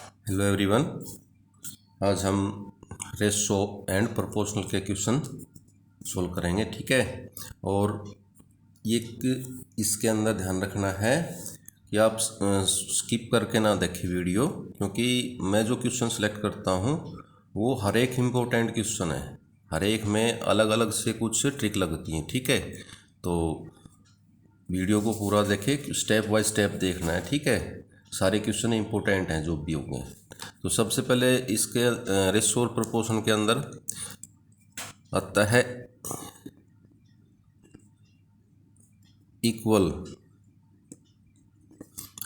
Hello everyone. आज हम ratio and proportional के क्वेश्चन सोल्व करेंगे, ठीक है। और इसके अंदर ध्यान रखना है कि आप स्किप करके ना देखें वीडियो, क्योंकि मैं जो क्वेश्चन सेलेक्ट करता हूँ वो हर एक इम्पोर्टेंट क्वेश्चन है। हर एक में अलग अलग से कुछ ट्रिक लगती हैं, ठीक है। तो वीडियो को पूरा देखें, स्टेप बाय स्टेप देखना है, ठीक है। सारे क्वेश्चन इंपॉर्टेंट हैं जो भी होंगे। तो सबसे पहले इसके रेशो और प्रोपोर्शन के अंदर आता है इक्वल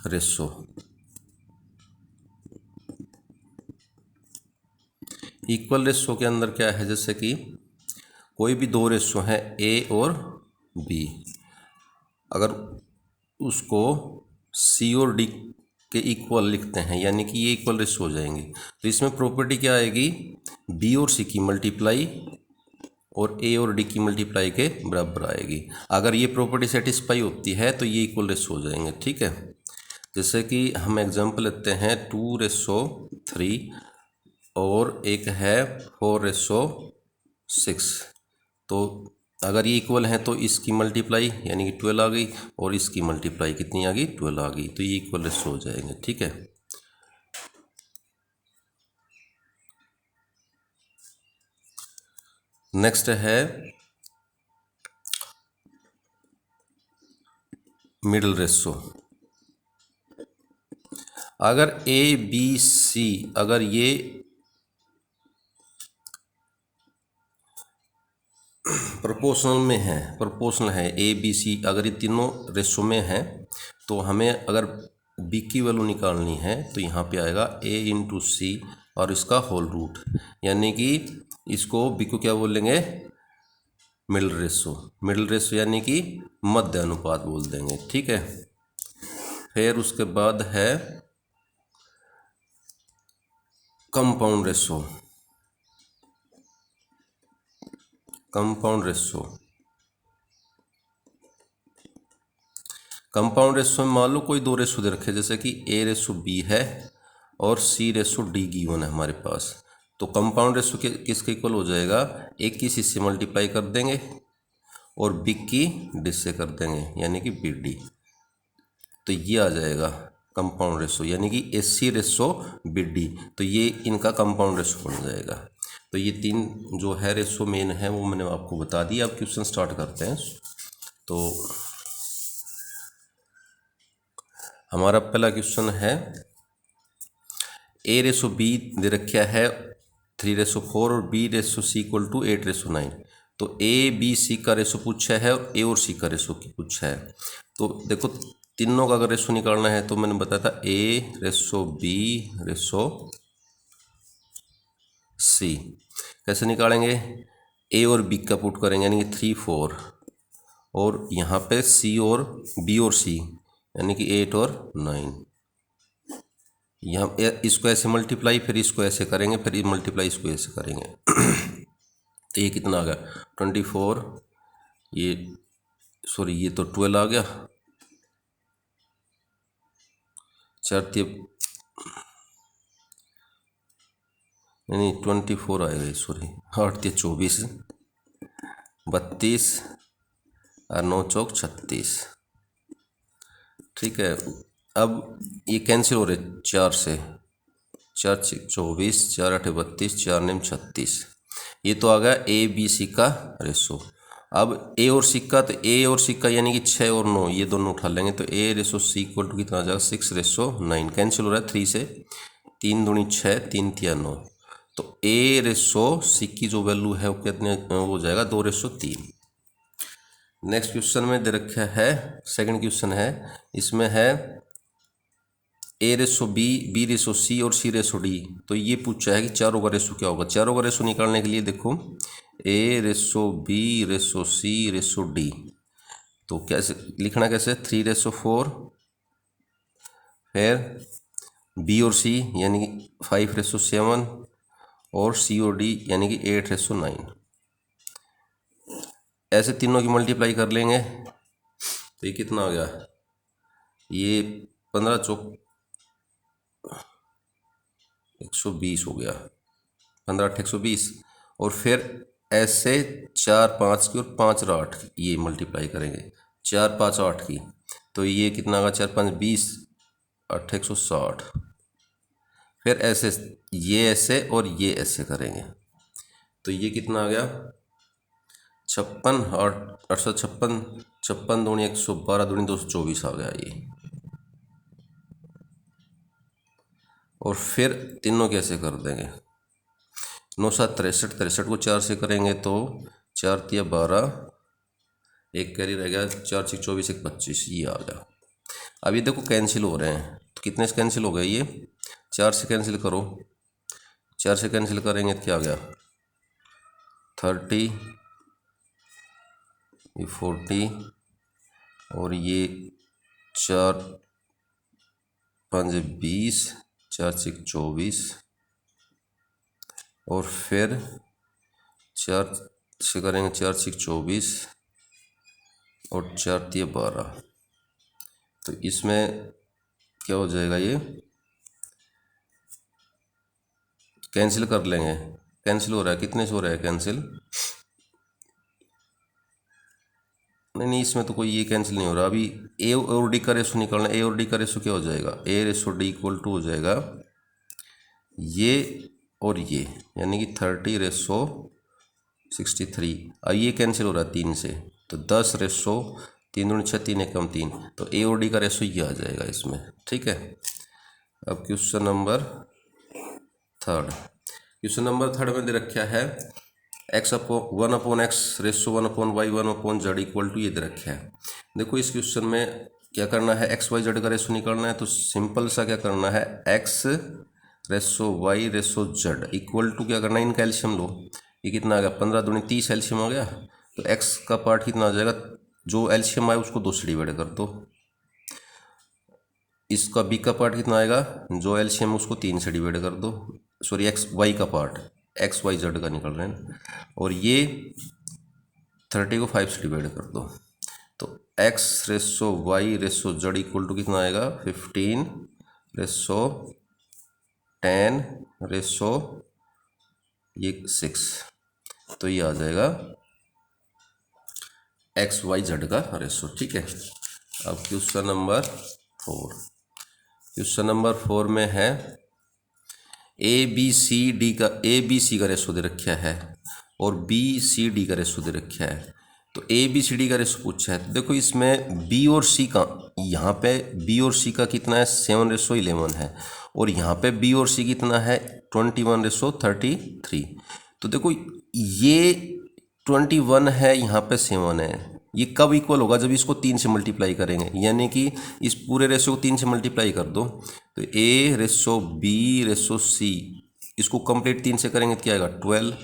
रेशो। इक्वल रेशो के अंदर क्या है, जैसे कि कोई भी दो रेशो हैं ए और बी, अगर उसको सी और डी के इक्वल लिखते हैं, यानी कि ये इक्वल रेशो हो जाएंगे। तो इसमें प्रॉपर्टी क्या आएगी, बी और सी की मल्टीप्लाई और ए और डी की मल्टीप्लाई के बराबर आएगी। अगर ये प्रॉपर्टी सेटिस्फाई होती है तो ये इक्वल रेशो हो जाएंगे, ठीक है। जैसे कि हम एग्जांपल लेते हैं 2:3 और एक है 4:6। तो अगर ये इक्वल है तो इसकी मल्टीप्लाई यानी कि 12 आ गई, और इसकी मल्टीप्लाई कितनी आ गई, 12 आ गई। तो ये इक्वल रेशो हो जाएंगे, ठीक है। नेक्स्ट है मिडल रेशो। अगर ए बी सी, अगर ये प्रोपोर्शनल में है, प्रोपोर्शनल है ए बी सी, अगर ये तीनों रेशो में हैं, तो हमें अगर बी की वैल्यू निकालनी है तो यहाँ पे आएगा ए इंटू सी और इसका होल रूट, यानी कि इसको बी को क्या बोलेंगे, मिडल रेशो। मिडल रेशो यानी कि मध्य अनुपात बोल देंगे, ठीक है। फिर उसके बाद है compound ratio. Compound ratio, compound ratio में मान लो कोई दो रेशो दे रखे, जैसे कि ए रेशो बी है और सी रेशो डी गिवन है हमारे पास। तो कंपाउंड रेशो किसके इक्वल हो जाएगा, एक की सी से मल्टीप्लाई कर देंगे और बी की डी से कर देंगे, यानी कि बी डी। तो ये आ जाएगा कंपाउंड रेशो, यानी कि S C ratio B D. तो ये इनका कंपाउंड रेशो बन जाएगा। तो ये तीन जो है रेशो मेन है वो मैंने आपको बता दिया। अब क्वेश्चन स्टार्ट करते हैं। तो हमारा पहला क्वेश्चन है, ए रेशो बी दे रखा है 3:4 और B ratio C equal to 8:9। तो ए बी सी का रेशो पूछा है और ए और सी का रेशो की पूछा है। तो देखो तीनों का अगर रेशो निकालना है तो मैंने बताया था ए रेशो बी रेशो सी। कैसे निकालेंगे, ए और बी का पुट करेंगे यानी कि 3, 4, और यहाँ पे सी और बी और सी यानी कि 8 और 9। यहाँ इसको ऐसे मल्टीप्लाई, फिर इसको ऐसे करेंगे, फिर मल्टीप्लाई इसको ऐसे करेंगे। तो ये कितना आ गया 24, ये सॉरी ये तो 12 आ गया, 4 नहीं 24 आएगा, सॉरी 8 24, 32 और 9 चौक 36, ठीक है। अब ये कैंसिल हो रहे 4 से, 4 24, 4 8 32, 4 9 36। ये तो आ गया ए बी सी का रेशो। अब ए और सी का, तो ए और सी का यानी कि 6 और 9 ये दोनों उठा लेंगे, तो ए रेशो सी इक्वल टू कितना आ जाएगा 6:9। कैंसिल हो रहा है 3 से, 3 दूनी 6, 3 तिया 9। तो ए रेशो सी की जो वैल्यू है वो कितने हो जाएगा 2:3। नेक्स्ट क्वेश्चन में दे रखा है, सेकंड क्वेश्चन है, इसमें है A ratio B, B ratio सी और सी रेशो डी। तो ये पूछा है कि चारों का रेशो क्या होगा। चारों का रेशो निकालने के लिए देखो ए ratio B ratio C ratio D, तो कैसे लिखना, कैसे 3:4, फिर बी और सी यानी कि 5:7 और सी और डी यानी कि 8:9। ऐसे तीनों की मल्टीप्लाई कर लेंगे तो ये कितना आ गया, ये 15 चौक 120 हो गया, 15 8 120। और फिर ऐसे 4 5 की और 5 और 8 की ये मल्टीप्लाई करेंगे, 4 5 8 की, तो ये कितना होगा, 4 5 20, 8 160। फिर ऐसे ये ऐसे और ये ऐसे करेंगे, तो ये कितना आ गया, 56 और 856, 56 दूनी 112 दूनी 224 आ गया ये। और फिर तीनों कैसे कर देंगे, 9 7 63, 63 को 4 से करेंगे तो 4 तिया 12, एक कैरी रह गया, 4 6 24 1 25, ये आ गया। अब ये देखो कैंसिल हो रहे हैं, तो कितने से कैंसिल हो गए, ये 4 से कैंसिल करो, 4 से कैंसिल करेंगे तो क्या आ गया, 30, ये 40, और ये 4 5 20, 4 6 24, और फिर 4 से करेंगे 4 6 24 और 4 3 12, तो इसमें क्या हो जाएगा, ये कैंसिल कर लेंगे, कैंसिल हो रहा है, कितने से हो रहा है कैंसिल, नहीं इसमें तो कोई ये कैंसिल नहीं हो रहा। अभी ए और डी का रेशो निकालना, ए और डी का रेशो क्या हो जाएगा, ए रेशो डी इक्वल टू हो जाएगा ये और ये, यानी कि 30 रेशो 63। अब ये कैंसिल हो रहा है 3 से, तो 10 रेशो 3 दूनी 6, 3 एकम 3, तो ए और डी का रेशो ये आ जाएगा इसमें, ठीक है। अब question number third, question number third में दे रखा है X upon 1 upon X ratio 1 upon Y 1 upon Z equal to, ये दे रखा है। देखो इस क्वेश्चन में क्या करना है, एक्स वाई जेड का रेशो निकालना है, तो सिंपल सा क्या करना है, X ratio Y ratio Z equal to क्या करना है, इनका एलसीएम लो, ये कितना आ गया, 15 दूनी 30 एलसीएम आ गया, तो एक्स का पार्ट कितना आ जाएगा, जो एलसीएम आए उसको 2 से डिवाइड कर दो, इसका बी का पार्ट कितना आएगा, जो एलसीएम उसको 3 से डिवाइड कर दो, सॉरी एक्स वाई का पार्ट, एक्स वाई जेड का निकल रहे हैं, और ये 30 को 5 से डिवाइड कर दो, तो X ratio Y ratio Z equal to कितना आएगा, 15 रेसो 10 रेसो ये 6, तो ये आ जाएगा एक्स वाई जेड का रेसो, ठीक है। अब क्वेश्चन नंबर 4, क्वेश्चन नंबर 4 में है ए बी सी का रेशो दे रखा है और बी सी डी का रेशो दे रखा है, तो ए बी सी डी का रेशो पूछा है, तो देखो इसमें बी और सी का, यहाँ पे बी और सी का कितना है, 7:11 है, और यहाँ पे बी और सी कितना है, 21:33, तो देखो ये 21 है, यहाँ पे 7 है, ये कब इक्वल होगा, जब इसको 3 से मल्टीप्लाई करेंगे, यानी कि इस पूरे रेशो को 3 से मल्टीप्लाई कर दो, तो ए रेशो बी रेशो सी, इसको कंप्लीट 3 से करेंगे तो क्या आएगा, 12,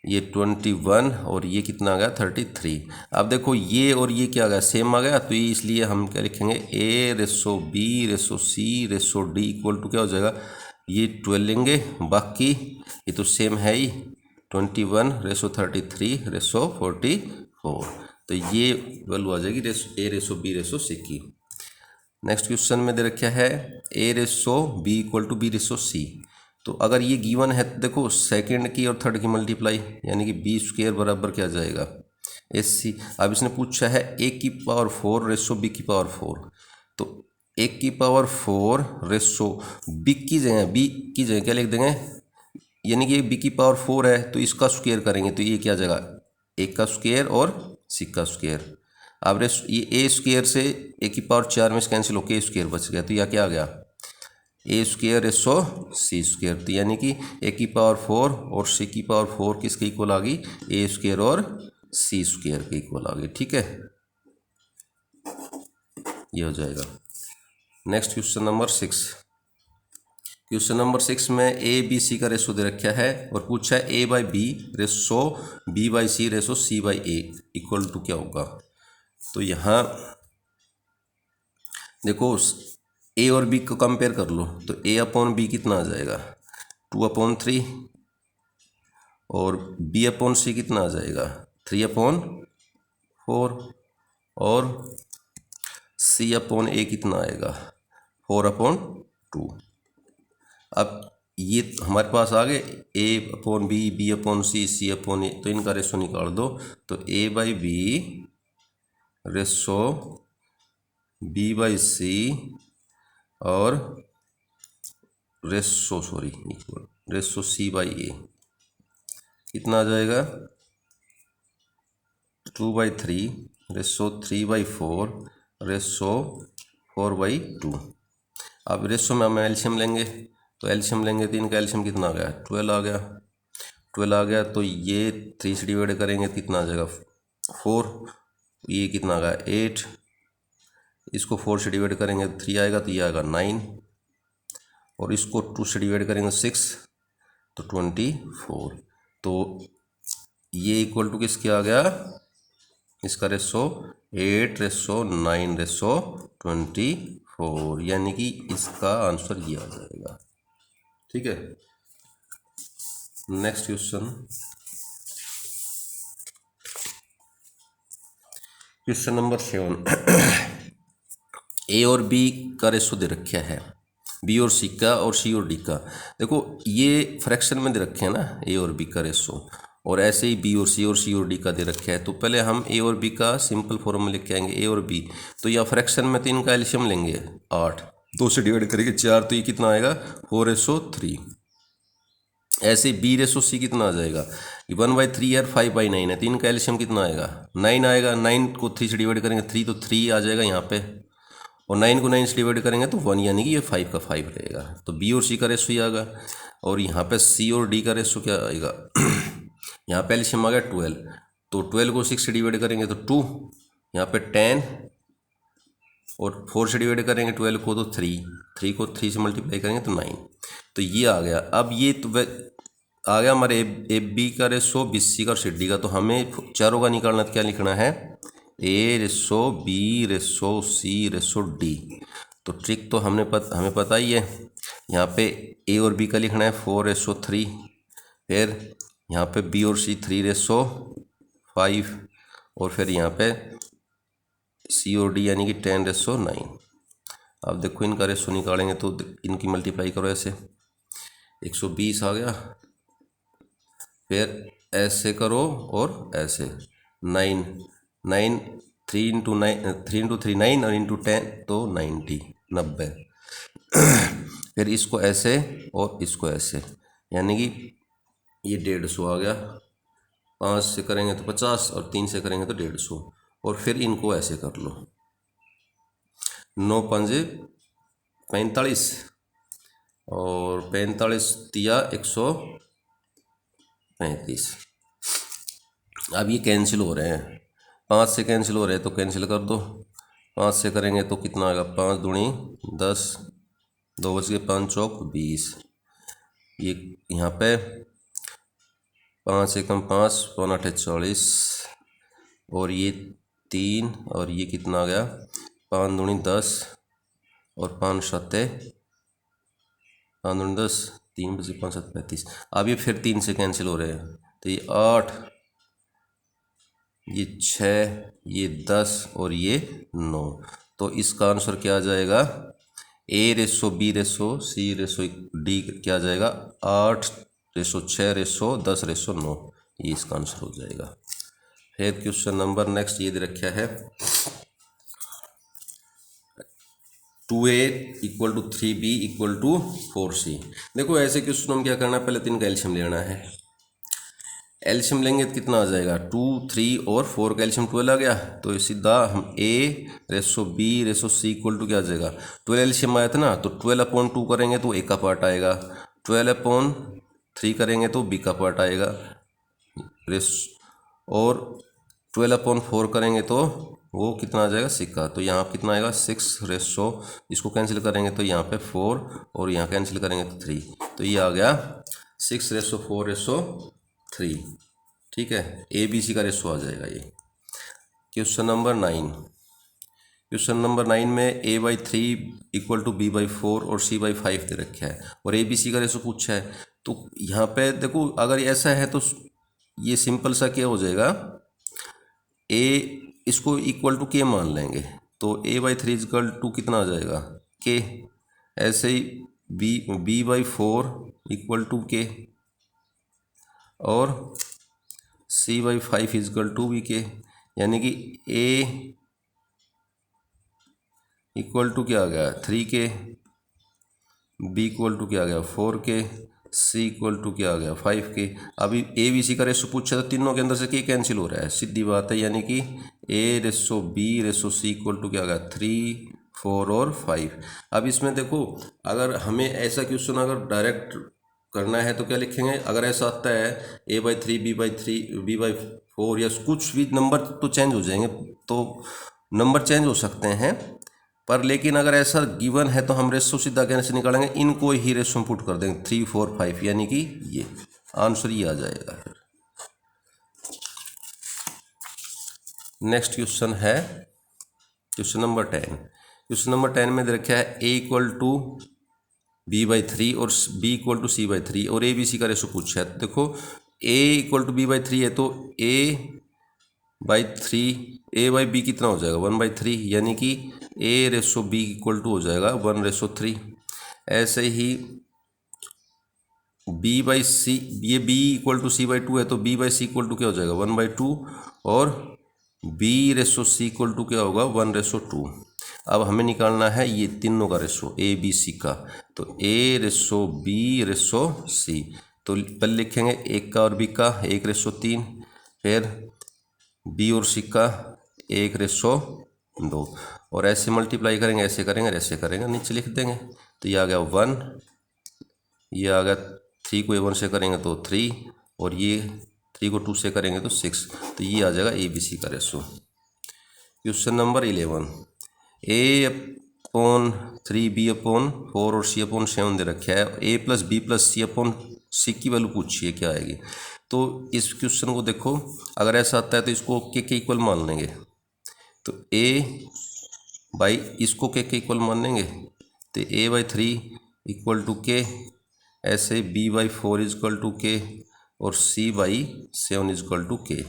ये 21, और ये कितना आ गया, 33। अब देखो ये और ये क्या आ गया, सेम आ गया, तो ये इसलिए हम क्या लिखेंगे, A ratio B ratio C ratio D equal to क्या हो जाएगा, ये 12 लेंगे, बाकी ये तो सेम है ही, 21 रेशो 33 रेशो 44, तो ये वैल्यू आ जाएगी A ratio B ratio C की। नेक्स्ट क्वेश्चन में दे रखा है A ratio B equal to B ratio C, तो अगर ये गिवन है तो देखो सेकंड की और थर्ड की मल्टीप्लाई, यानी कि बी स्क्वायर बराबर क्या जाएगा, एस सी। अब इसने पूछा है ए की पावर 4 रेशो बी की पावर 4, तो ए की पावर 4 रेशो बी की जगह क्या लिख देंगे, यानी कि बी की पावर 4 है तो इसका स्क्वायर करेंगे, तो ये क्या आ जाएगा, ए का स्क्वायर और सी का स्क्वायर। अब ये ए स्क्वायर से ए की पावर 4 में से कैंसिल होकर ए स्क्वायर बच गया, तो यह क्या आ गया, ए स्क्वायर रेशो सी स्क्वायर, तो यानी कि ए की पावर 4 और सी की पावर 4 किसके इक्वल आ गई, ए स्क्वायर और सी स्क्वायर के इक्वल आ गई, ठीक है, ये हो जाएगा। Next question number 6, question number 6 में ए बी सी का रेशो दे रखा है और पूछा है A by B ratio B by C ratio C by A equal to क्या होगा, तो यहाँ देखो ए और बी को कंपेयर कर लो, तो ए अपॉन बी कितना आ जाएगा, 2/3, और बी अपॉन सी कितना आ जाएगा, 3/4, और सी अपॉन ए कितना आएगा, 4/2, अब ये हमारे पास आ गए A upon B, B upon C, C upon A, तो इनका रेशो निकाल दो। तो A by B ratio B by C और रेशो सी बाई ए कितना आ जाएगा 2/3 रेशो 3/4 रेशो 4/2। अब रेशो में हम एल्शियम लेंगे, तो एल्शियम लेंगे तो इनका एल्शियम कितना आ गया 12 आ गया। 12 आ गया तो ये 3 से डिवाइड करेंगे तो कितना आ जाएगा 4, ये कितना आ गया 8, इसको 4 से डिवाइड करेंगे तो 3 आएगा, तो ये आएगा 9, और इसको 2 से डिवाइड करेंगे 6 तो 24। तो ये इक्वल टू किसके आ गया, इसका रेशो 8:9:24, यानी कि इसका आंसर ये आ जाएगा। ठीक है, नेक्स्ट क्वेश्चन नंबर 7। ए और बी का रेशो दे रखा है, बी और सी का और सी और डी का। देखो ये फ्रैक्शन में दे रखे हैं ना ए और बी का रेशो, और ऐसे ही बी और सी और डी का दे रखा है। तो पहले हम ए और बी का सिंपल फॉर्मूला लिख के आएंगे, ए और बी। तो या फ्रैक्शन में तो इनका एल्शियम लेंगे 8, 2 से डिवाइड करेंगे 4, तो ये कितना आएगा 4:3। ऐसे बी रेशो सी कितना आ जाएगा 1/3 यार 5/9 है, तो इनका एल्शियम कितना आएगा 9 आएगा। 9 को 3 से डिवाइड करेंगे 3, तो 3 आ जाएगा यहाँ पे, और 9 को 9 से डिवाइड करेंगे तो 1, यानी कि ये 5 का 5 रहेगा। तो बी और सी का रेशो ही आएगा। और यहाँ पे सी और डी का रेशो क्या आएगा यहाँ पे एल्शियम आ गया 12, तो 12 को 6 से डिवाइड करेंगे तो 2, यहाँ पे 10, और 4 से डिवाइड करेंगे 12 को तो 3 को 3 से मल्टीप्लाई करेंगे तो 9। तो ये आ गया। अब ये तो आ गया हमारे ए बी का रेशो, बी सी का और सी डी का। तो हमें चारों का निकालना, तो क्या लिखना है A ratio B ratio C ratio D. तो ट्रिक तो हमें पता ही है। यहाँ पे ए और बी का लिखना है 4:3, फिर यहाँ पे बी और सी 3:5, और फिर यहाँ पे सी और डी यानी कि 10:9। अब देखो इनका रेशो निकालेंगे तो इनकी मल्टीप्लाई करो, ऐसे 120 आ गया, फिर ऐसे करो और ऐसे 9 9 3 × 3 9 और इंटू 10 तो 90। फिर इसको ऐसे और इसको ऐसे, यानी कि ये 150 आ गया। 5 से करेंगे तो 50 और 3 से करेंगे तो 150, और फिर इनको ऐसे कर लो 9 5 45 और 45 तिया 135। अब ये कैंसिल हो रहे हैं, 5 से कैंसिल हो रहे हैं तो कैंसिल कर दो। 5 से करेंगे तो कितना आएगा 5 दूनी 10, 2 बच गए 5 चौक 20। ये यहाँ पे 5 एकम 5 5 8 40, और ये 3, और ये कितना आ गया 5 दूनी 10 और 5 7 5 दूनी 10, 3 बचे 5 7 35। अब ये फिर 3 से कैंसिल हो रहे हैं, तो ये 8, ये 6, ये 10 और ये 9। तो इसका आंसर क्या आ जाएगा ए ratio B ratio C ratio D क्या आ जाएगा 8:6:10:9, ये इसका आंसर हो जाएगा। फिर क्वेश्चन नंबर नेक्स्ट ये दे रखा है 2a = 3b = 4c। देखो ऐसे क्वेश्चन में क्या करना है, पहले 3 का एल्शियम लेना है। एल्शियम लेंगे तो कितना आ जाएगा 2 3 और 4 का एल्शियम 12 आ गया। तो सीधा हम a ratio b ratio c = क्या आ जाएगा 12 एल्शियम आया था ना, तो 12/2 करेंगे तो a का पार्ट आएगा, 12/3 करेंगे तो b का पार्ट आएगा, और 12/4 करेंगे तो वो कितना आ जाएगा 6 का। तो यहाँ कितना आएगा 6 रेशो, इसको कैंसिल करेंगे तो यहाँ पे 4, और यहाँ कैंसिल करेंगे तो 3, तो ये आ गया 6:4:3। ठीक है, ए बी सी का रेशो आ जाएगा ये। Question number 9। क्वेश्चन नंबर 9 में a/3 = b/4 और c/5 दे रखा है, और ए बी सी का रेशो पूछा है। तो यहाँ पे देखो अगर ऐसा है तो ये सिंपल सा क्या हो जाएगा, a इसको इक्वल टू k मान लेंगे, तो a/3 = कितना आ जाएगा k। ऐसे ही बी बाई 4 इक्वल टू के और सी बाई 5 इजकल टू बी के, यानी कि ए इक्वल टू क्या आ गया 3 के, बी इक्वल टू क्या आ गया 4 के, सी इक्वल टू क्या आ गया 5 के। अभी ए बी सी का रेशो पूछा तो तीनों के अंदर से के कैंसिल हो रहा है, सीधी बात है, यानी कि A ratio B ratio C equal to क्या आ गया 3 4 और 5। अब इसमें देखो, अगर हमें ऐसा क्वेश्चन अगर डायरेक्ट करना है तो क्या लिखेंगे, अगर ऐसा आता है a by 3 b by 3 b by 4 या कुछ भी नंबर तो चेंज हो जाएंगे, तो नंबर चेंज हो सकते हैं, पर लेकिन अगर ऐसा गिवन है तो हम रेशो सीधा कैसे निकालेंगे, इनको ही रेशो में पुट कर देंगे 3 4 5, यानी कि ये आंसर ये आ जाएगा। नेक्स्ट क्वेश्चन है क्वेश्चन नंबर 10। क्वेश्चन नंबर 10 में दे रखा है a equal to B by 3 और b equal to C by 3 और ए बी सी का रेशो पूछा है। तो देखो a equal to B by 3 है तो a by 3 a by B कितना हो जाएगा 1 बाई 3, यानी कि a ratio b equal to हो जाएगा 1 रेशो 3। ऐसे ही b बाई सी, ये b equal to C by 2 है तो b by C equal to क्या हो जाएगा 1 बाई 2 और b ratio C equal to क्या होगा 1 रेशो 2। अब हमें निकालना है ये तीनों का रेशो ए बी सी का, तो a ratio b ratio C, तो पहले लिखेंगे एक का और b का 1 रेशो 3, फिर b और c का 1 रेशो 2, और ऐसे मल्टीप्लाई करेंगे, ऐसे करेंगे ऐसे करेंगे, नीचे लिख देंगे। तो ये आ गया 1, ये आ गया 3 को a1 से करेंगे तो 3, और ये 3 को 2 से करेंगे तो 6, तो ये आ जाएगा ए बी सी का ratio. Question number 11, a upon 3 b upon 4 और c अपॉन 7 दे रखा है, a plus B plus C upon C की वैल्यू पूछिए क्या आएगी। तो इस क्वेश्चन को देखो, अगर ऐसा आता है तो इसको के इक्वल मान लेंगे, तो a बाई इसको के इक्वल मान लेंगे, तो a बाई 3 इक्वल टू के, ऐसे b बाई 4 इजक्वल टू के और c बाई 7 इजक्वल टू के।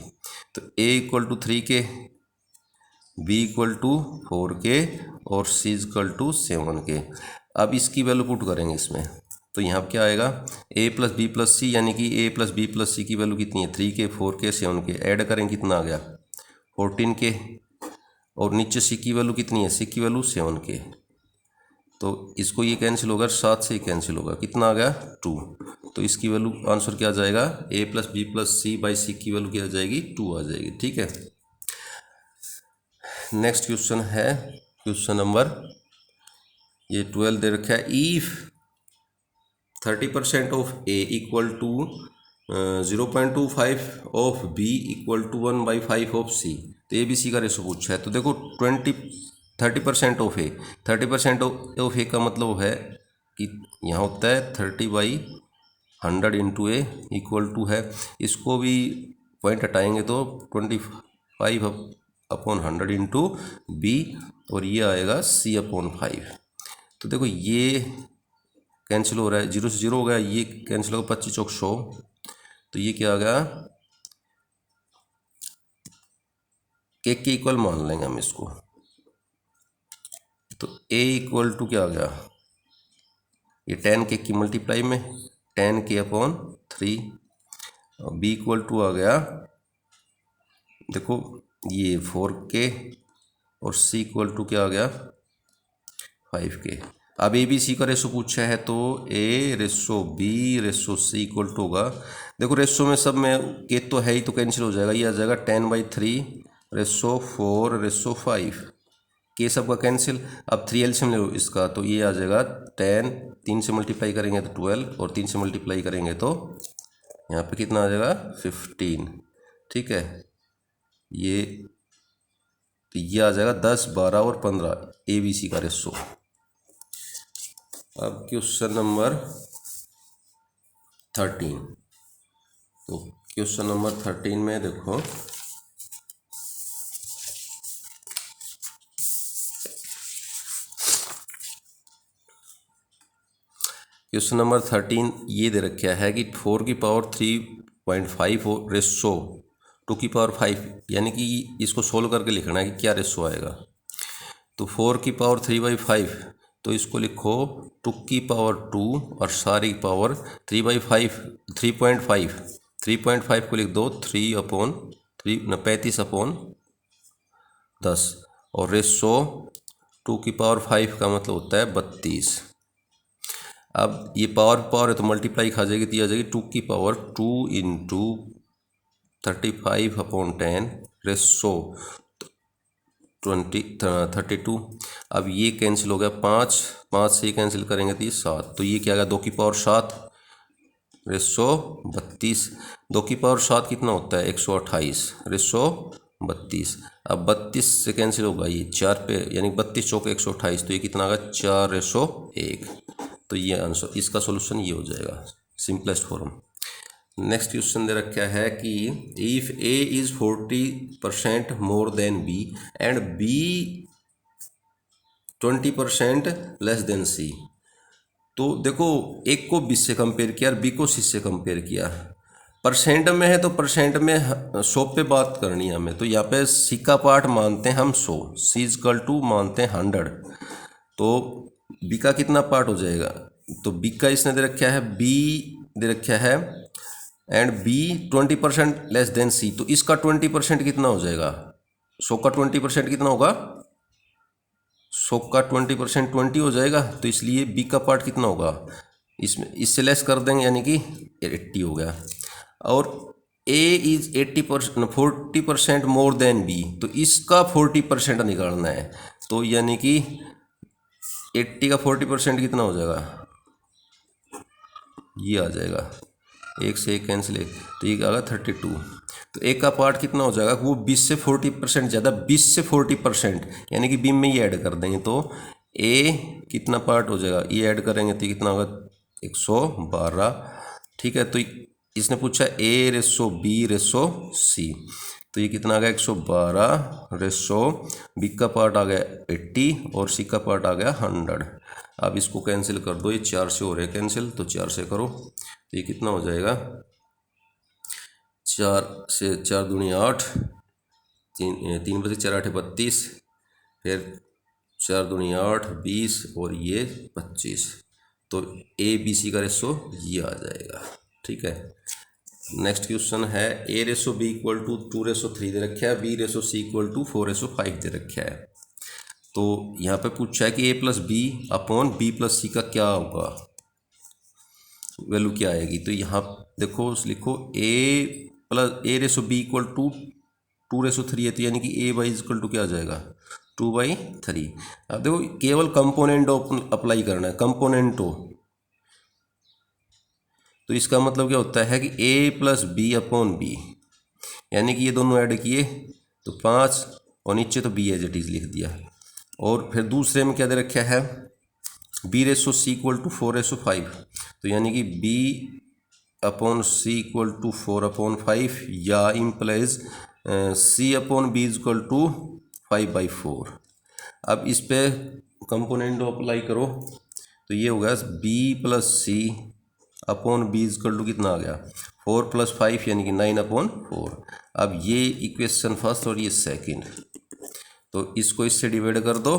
तो a इक्वल टू 3 के, b इक्वल टू 4 के और c इक्वल टू 7 के। अब इसकी वैल्यू पुट करेंगे इसमें, तो यहाँ पर क्या आएगा a प्लस बी प्लस सी, यानी कि a plus B plus C की वैल्यू कितनी है 3 के 4 के 7 के, ऐड करेंगे कितना आ गया 14 के, और नीचे c की वैल्यू कितनी है, c की वैल्यू 7 के, तो इसको ये कैंसिल होगा 7 से ही कैंसिल होगा, कितना आ गया 2। तो इसकी वैल्यू आंसर क्या आ जाएगा a plus B plus C by C की वैल्यू क्या आ जाएगी 2 आ जाएगी। ठीक है, नेक्स्ट क्वेश्चन है क्वेश्चन नंबर ये 12 दे रखा है, if 30% of a equal to 0.25 of b equal to 1/5 of c, तो ए बी सी का रेशो पूछा है। तो देखो 30% ऑफ ए, 30% ऑफ ए का मतलब है कि यहाँ होता है 30/100 इंटू ए इक्वल टू है, इसको भी पॉइंट हटाएंगे तो 25 अपॉन 100 इंटू बी, और ये आएगा c अपॉन 5। तो देखो ये कैंसिल हो रहा है, 0 से 0 हो गया, ये कैंसिल होगा 25 चौक 100, तो ये क्या आ गया के इक्वल मान लेंगे हम इसको, तो a इक्वल टू क्या आ गया ये 10 के की मल्टीप्लाई में 10 के अपॉन 3, और b इक्वल टू आ गया देखो ये 4 के और c इक्वल टू क्या आ गया 5 के। अब ए बी सी का रेशो पूछा है तो a ratio b ratio c equal to होगा, देखो रेशो में सब में के तो है ही तो कैंसिल हो जाएगा, ये आ जाएगा 10/3 रेशो 4 रेशो 5, के सब का कैंसिल। अब 3 एलसीएम ले लो इसका, तो ये आ जाएगा 10, 3 से मल्टीप्लाई करेंगे तो 12, और 3 से मल्टीप्लाई करेंगे तो यहाँ पे कितना आ जाएगा 15। ठीक है, ये आ जाएगा 10 12 और 15 ए बी सी का रेशो। अब क्वेश्चन नंबर 13, तो क्वेश्चन नंबर 13 में देखो क्वेश्चन नंबर 13 ये दे रखा है कि 4 की पावर 3.5 रेशो 2 की पावर 5, यानी कि इसको सोल्व करके लिखना है कि क्या रेशो आएगा। तो 4 की पावर 3/5 तो इसको लिखो 2 की पावर 2 और सारी पावर 3/5 3.5 3.5 को लिख दो 35/10 और रेसो 2 की पावर 5 का मतलब होता है 32। अब ये पावर है तो मल्टीप्लाई खा जाएगी तो ये आ जाएगी 2 की पावर 2 इंटू 35/10 रेसो 32। अब ये कैंसिल हो गया 5 से ही कैंसिल करेंगे तो ये 7, तो ये क्या आ गया 2 की पावर 7 रेसो 32। 2 की पावर 7 कितना होता है 128 रेसो 32। अब 32 से कैंसिल होगा ये 4 पे, यानी 32 चौके 128, तो ये कितना आ गया 4:1। तो ये आंसर, इसका सोल्यूशन ये हो जाएगा, सिंपलेस्ट फॉर्म। नेक्स्ट क्वेश्चन दे रखा है कि if A is 40% more than B and B 20% less than C. तो देखो एक को 20 से कंपेयर किया और बी को 30 से कंपेयर किया। परसेंट में है तो परसेंट में 100 पे बात करनी है हमें, तो यहाँ पे सी का पार्ट मानते हैं हम 100, सी इक्वल टू मानते हैं 100। तो बी का कितना पार्ट हो जाएगा, तो बी का इसने दे रखा है, बी दे रखा है and B 20% less than C, तो इसका 20% कितना हो जाएगा, 100 का 20% कितना होगा, 100 का 20% 20 हो जाएगा। तो इसलिए बी का पार्ट कितना होगा, इसमें इससे लेस कर देंगे यानी कि 80 हो गया। और ए इज 40% मोर देन बी, तो इसका 40% निकालना है, तो यानी कि 80 का 40% कितना हो जाएगा, ये आ जाएगा, एक से एक कैंसिल, एक तो ये आ गया 32। तो ए का पार्ट कितना हो जाएगा, वो 20 से 40% ज़्यादा, 20 से 40%, यानी कि बी में ये ऐड कर देंगे तो ए कितना पार्ट हो जाएगा, ये ऐड करेंगे तो कितना होगा 112। ठीक है, तो इसने पूछा ए रेसो बी रेसो सी, तो ये कितना आ गया 112 रेसो बी का पार्ट आ गया 80 और सी का पार्ट आ गया 100। अब इसको कैंसिल कर दो, ये 4 से हो रहे कैंसिल, तो 4 से करो तो ये कितना हो जाएगा, 4 से 4 दूनी 8, 3 बजे 4 8 32, फिर 4 दूनी 8 20 और ये 25, तो ए बी सी का रेसो ये आ जाएगा। ठीक है, नेक्स्ट क्वेश्चन है A ratio B equal to 2:3 दे रखा है, B ratio C equal to 4:5 दे रखा है। तो यहाँ पे पूछा है कि A plus B upon B plus C का क्या होगा, वैल्यू क्या आएगी। तो यहाँ देखो लिखो ए रेसो बी इक्वल टू 2:3 है, तो यानी कि ए बाई इक्वल टू क्या आ जाएगा 2/3। अब देखो केवल कंपोनेंट अप्लाई करना है, कंपोनेंटो, तो इसका मतलब क्या होता है कि A plus B upon B, यानी कि ये दोनों ऐड किए तो 5 और नीचे तो बी एज इट इज लिख दिया। और फिर दूसरे में क्या दे रखा है, B ratio C equal to 4:5, तो यानी कि B upon C equal to 4/5 या implies C upon B equal to 5/4। अब इस पे कंपोनेंट अप्लाई करो तो ये होगा B plus C upon B equal to कितना आ गया 4 + 5 यानी कि 9/4। अब ये इक्वेशन फर्स्ट और ये सेकंड, तो इसको इससे डिवाइड कर दो,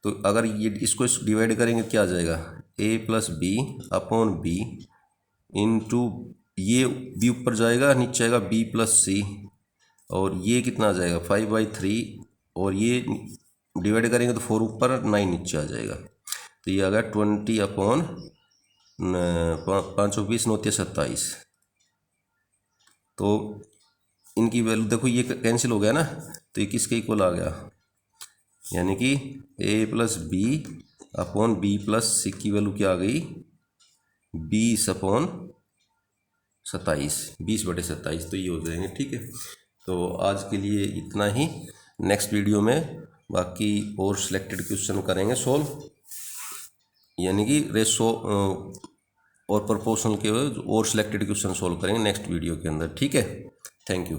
तो अगर ये इसको डिवाइड करेंगे क्या आ जाएगा A plus B upon B into ये बी ऊपर जाएगा नीचे आएगा बी प्लस सी, और ये कितना आ जाएगा 5/3, और ये डिवाइड करेंगे तो 4 ऊपर 9 नीचे आ जाएगा, तो ये आ गया 20 अपॉन 520 9 27। तो इनकी वैल्यू देखो ये कैंसिल हो गया ना, तो ये किसके इक्वल आ गया, यानी कि A plus B upon B plus C की वैल्यू क्या आ गई 20/27, 20/27, तो ये हो जाएंगे। ठीक है, तो आज के लिए इतना ही, नेक्स्ट वीडियो में बाकी और सिलेक्टेड क्वेश्चन करेंगे सोल्व, यानी कि रेशो और प्रोपोर्शनल के और सिलेक्टेड क्वेश्चन सोल्व करेंगे नेक्स्ट वीडियो के अंदर। ठीक है, थैंक यू।